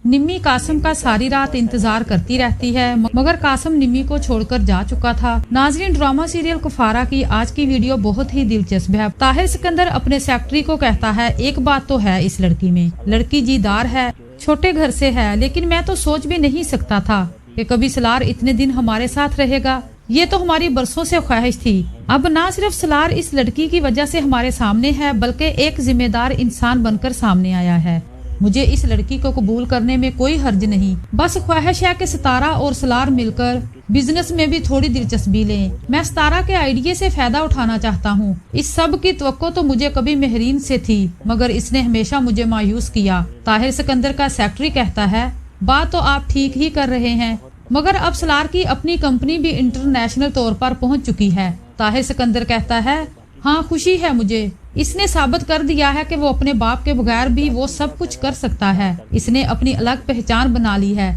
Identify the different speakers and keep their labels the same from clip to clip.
Speaker 1: निम्मी कासिम का सारी रात इंतजार करती रहती है, मगर कासिम निम्मी को छोड़कर जा चुका था। नाज़रीन, ड्रामा सीरियल कुफारा की आज की वीडियो बहुत ही दिलचस्प है। ताहिर सिकंदर अपने सेक्रेटरी को कहता है, एक बात तो है इस लड़की में, लड़की जीदार है, छोटे घर से है, लेकिन मैं तो सोच भी नहीं सकता था कि कभी सलार इतने दिन हमारे साथ रहेगा। ये तो हमारी बरसों से ख्वाहिश थी। अब ना सिर्फ सलार इस लड़की की वजह से हमारे सामने है, बल्कि एक जिम्मेदार इंसान बनकर सामने आया है। मुझे इस लड़की को कबूल करने में कोई हर्ज नहीं, बस ख्वाहिश है कि सितारा और सलार मिलकर बिजनेस में भी थोड़ी दिलचस्पी लें। मैं सितारा के आइडिया से फायदा उठाना चाहता हूँ। इस सब की तवक्को तो मुझे कभी मेहरीन से थी, मगर इसने हमेशा मुझे मायूस किया। ताहिर सिकंदर का सेक्रेटरी कहता है, बात तो आप ठीक ही कर रहे हैं, मगर अब सलार की अपनी कंपनी भी इंटरनेशनल तौर पर पहुंच चुकी है। ताहिर सिकंदर कहता है, हाँ खुशी है मुझे, इसने साबित कर दिया है कि वो अपने बाप के बगैर भी वो सब कुछ कर सकता है। इसने अपनी अलग पहचान बना ली है,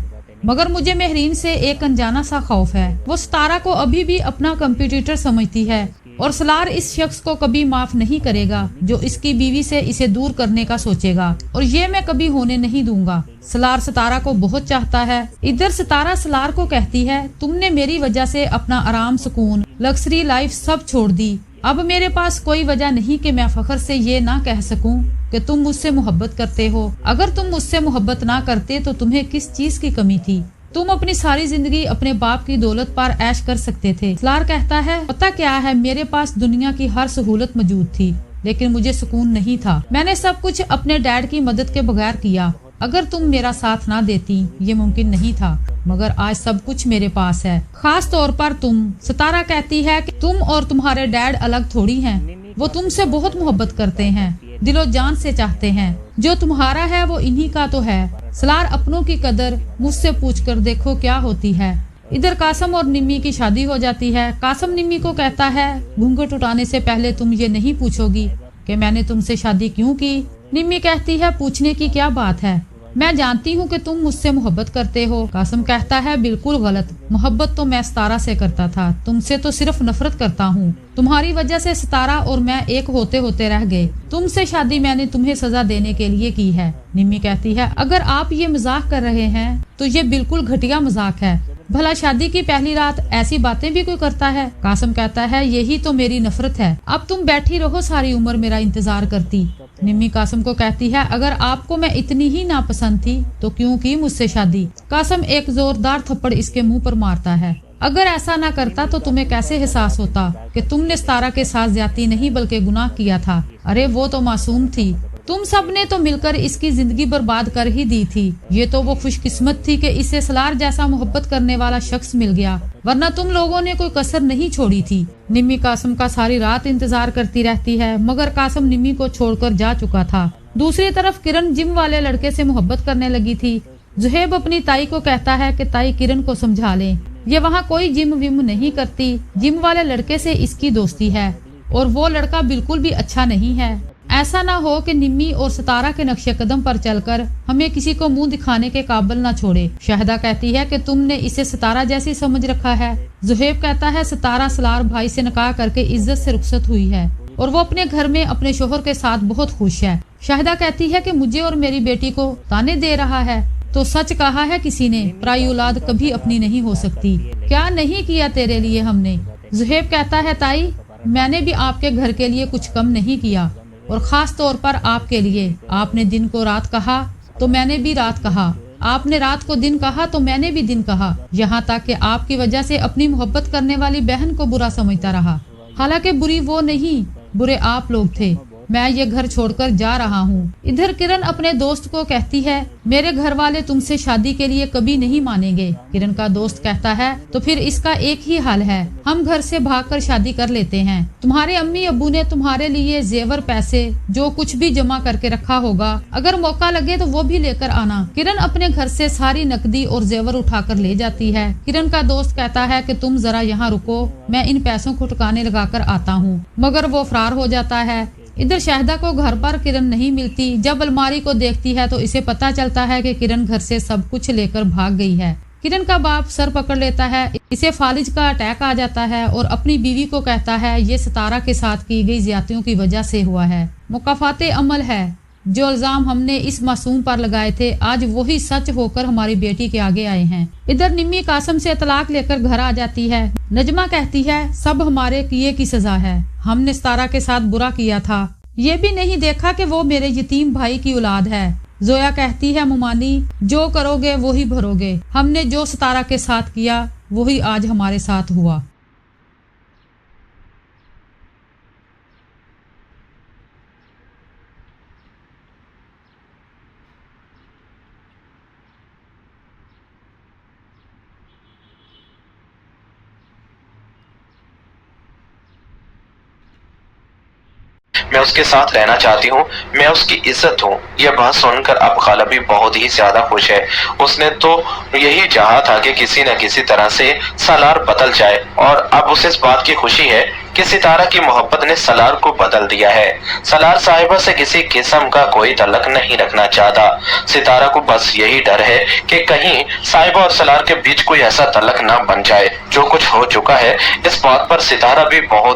Speaker 1: मगर मुझे मेहरीन से एक अनजाना सा खौफ है। वो सितारा को अभी भी अपना कंपटीटर समझती है और सलार इस शख्स को कभी माफ नहीं करेगा जो इसकी बीवी से इसे दूर करने का सोचेगा, और ये मैं कभी होने नहीं दूंगा। सलार सितारा को बहुत चाहता है। इधर सितारा सलार को कहती है, तुमने मेरी वजह से अपना आराम, सुकून, लग्जरी लाइफ सब छोड़ दी। अब मेरे पास कोई वजह नहीं कि मैं फख्र से ये ना कह सकूं कि तुम मुझसे मोहब्बत करते हो। अगर तुम मुझसे मोहब्बत ना करते तो तुम्हें किस चीज की कमी थी? तुम अपनी सारी जिंदगी अपने बाप की दौलत पर ऐश कर सकते थे। सलार कहता है, पता क्या है, मेरे पास दुनिया की हर सहूलत मौजूद थी, लेकिन मुझे सुकून नहीं था। मैंने सब कुछ अपने डैड की मदद के बगैर किया। अगर तुम मेरा साथ ना देती ये मुमकिन नहीं था, मगर आज सब कुछ मेरे पास है, खास तौर पर तुम। सितारा कहती है कि तुम और तुम्हारे डैड अलग थोड़ी हैं। वो तुमसे बहुत मोहब्बत करते हैं, दिलो जान से चाहते हैं। जो तुम्हारा है वो इन्हीं का तो है। सलार अपनों की कदर मुझसे पूछकर देखो क्या होती है। इधर कासिम और निम्मी की शादी हो जाती है। कासिम निम्मी को कहता है, घूंघट उठाने से पहले तुम ये नहीं पूछोगी कि मैंने तुमसे शादी क्यों की? निम्मी कहती है, पूछने की क्या बात है, मैं जानती हूँ कि तुम मुझसे मोहब्बत करते हो। कासिम कहता है, बिल्कुल गलत, मोहब्बत तो मैं सितारा से करता था, तुमसे तो सिर्फ नफरत करता हूँ। तुम्हारी वजह से सितारा और मैं एक होते होते रह गए। तुमसे शादी मैंने तुम्हें सजा देने के लिए की है। निम्मी कहती है, अगर आप ये मजाक कर रहे हैं तो ये बिल्कुल घटिया मजाक है। भला शादी की पहली रात ऐसी बातें भी कोई करता है? कासिम कहता है, यही तो मेरी नफरत है। अब तुम बैठी रहो सारी उम्र मेरा इंतजार करती। निम्मी कासिम को कहती है, अगर आपको मैं इतनी ही नापसंद थी तो क्यों की मुझसे शादी? कासिम एक जोरदार थप्पड़ इसके मुंह पर मारता है। अगर ऐसा ना करता तो तुम्हें कैसे एहसास होता कि तुमने सितारा के साथ ज्यादती नहीं बल्कि गुनाह किया था? अरे वो तो मासूम थी, तुम सब ने तो मिलकर इसकी जिंदगी बर्बाद कर ही दी थी। ये तो वो खुशकिस्मत थी कि इसे सलार जैसा मोहब्बत करने वाला शख्स मिल गया, वरना तुम लोगों ने कोई कसर नहीं छोड़ी थी। निम्मी कासिम का सारी रात इंतजार करती रहती है, मगर कासिम निम्मी को छोड़कर जा चुका था। दूसरी तरफ किरण जिम वाले लड़के से मोहब्बत करने लगी थी। जुहेब अपनी ताई को कहता है कि ताई किरण को समझा लें, ये वहाँ कोई जिम विम नहीं करती। जिम वाले लड़के से इसकी दोस्ती है और वो लड़का बिल्कुल भी अच्छा नहीं है। ऐसा ना हो कि निम्मी और सितारा के नक्शे कदम पर चलकर हमें किसी को मुंह दिखाने के काबिल ना छोड़े। शाहिदा कहती है कि तुमने इसे सितारा जैसी समझ रखा है। जुहेब कहता है, सितारा सलार भाई से निकाह करके इज्जत से रुखसत हुई है और वो अपने घर में अपने शोहर के साथ बहुत खुश है। शाहिदा कहती है कि मुझे और मेरी बेटी को ताने दे रहा है, तो सच कहा है किसी ने, पराई औलाद कभी अपनी नहीं हो सकती। क्या नहीं किया तेरे लिए हमने? जुहेब कहता है, ताई मैंने भी आपके घर के लिए कुछ कम नहीं किया, और खास तौर पर आपके लिए। आपने दिन को रात कहा तो मैंने भी रात कहा, आपने रात को दिन कहा तो मैंने भी दिन कहा, यहाँ तक कि आपकी वजह से अपनी मोहब्बत करने वाली बहन को बुरा समझता रहा। हालांकि बुरी वो नहीं, बुरे आप लोग थे। मैं ये घर छोड़कर जा रहा हूँ। इधर किरण अपने दोस्त को कहती है, मेरे घर वाले तुमसे शादी के लिए कभी नहीं मानेंगे। किरण का दोस्त कहता है, तो फिर इसका एक ही हल है, हम घर से भागकर शादी कर लेते हैं। तुम्हारे अम्मी अब्बू ने तुम्हारे लिए जेवर, पैसे, जो कुछ भी जमा करके रखा होगा, अगर मौका लगे तो वो भी लेकर आना। किरण अपने घर से सारी नकदी और जेवर उठाकर ले जाती है। किरण का दोस्त कहता है कि तुम जरा यहाँ रुको, मैं इन पैसों को ठिकाने लगाकर आता हूँ, मगर वो फरार हो जाता है। इधर शाहिदा को घर पर किरण नहीं मिलती। जब अलमारी को देखती है तो इसे पता चलता है कि किरण घर से सब कुछ लेकर भाग गई है। किरण का बाप सर पकड़ लेता है, इसे फालिज का अटैक आ जाता है और अपनी बीवी को कहता है ये सितारा के साथ की गई ज्यादतियों की वजह से हुआ है, मुकाफाते अमल है। जो इल्जाम हमने इस मासूम पर लगाए थे आज वही सच होकर हमारी बेटी के आगे आए हैं। इधर निम्मी कासम से तलाक लेकर घर आ जाती है। नजमा कहती है सब हमारे किए की सजा है, हमने सितारा के साथ बुरा किया था, ये भी नहीं देखा कि वो मेरे यतीम भाई की औलाद है। जोया कहती है मुमानी जो करोगे वही भरोगे, हमने जो सितारा के साथ किया वही आज हमारे साथ हुआ।
Speaker 2: मैं उसके साथ रहना चाहती हूँ, मैं उसकी इज्जत हूँ। यह बात सुनकर अब खाला भी बहुत ही ज्यादा खुश है। उसने तो यही चाहा था कि किसी न किसी तरह से सलार बदल जाए और अब उसे इस बात की खुशी है कि सितारा की मोहब्बत ने सलार को बदल दिया है। सलार साहिबा से किसी किस्म का कोई तल्लक नहीं रखना चाहता। सितारा को बस यही डर है कि कहीं साहिबा और सलार के बीच कोई ऐसा तल्लक ना बन जाए। जो कुछ हो चुका है इस बात पर सितारा भी बहुत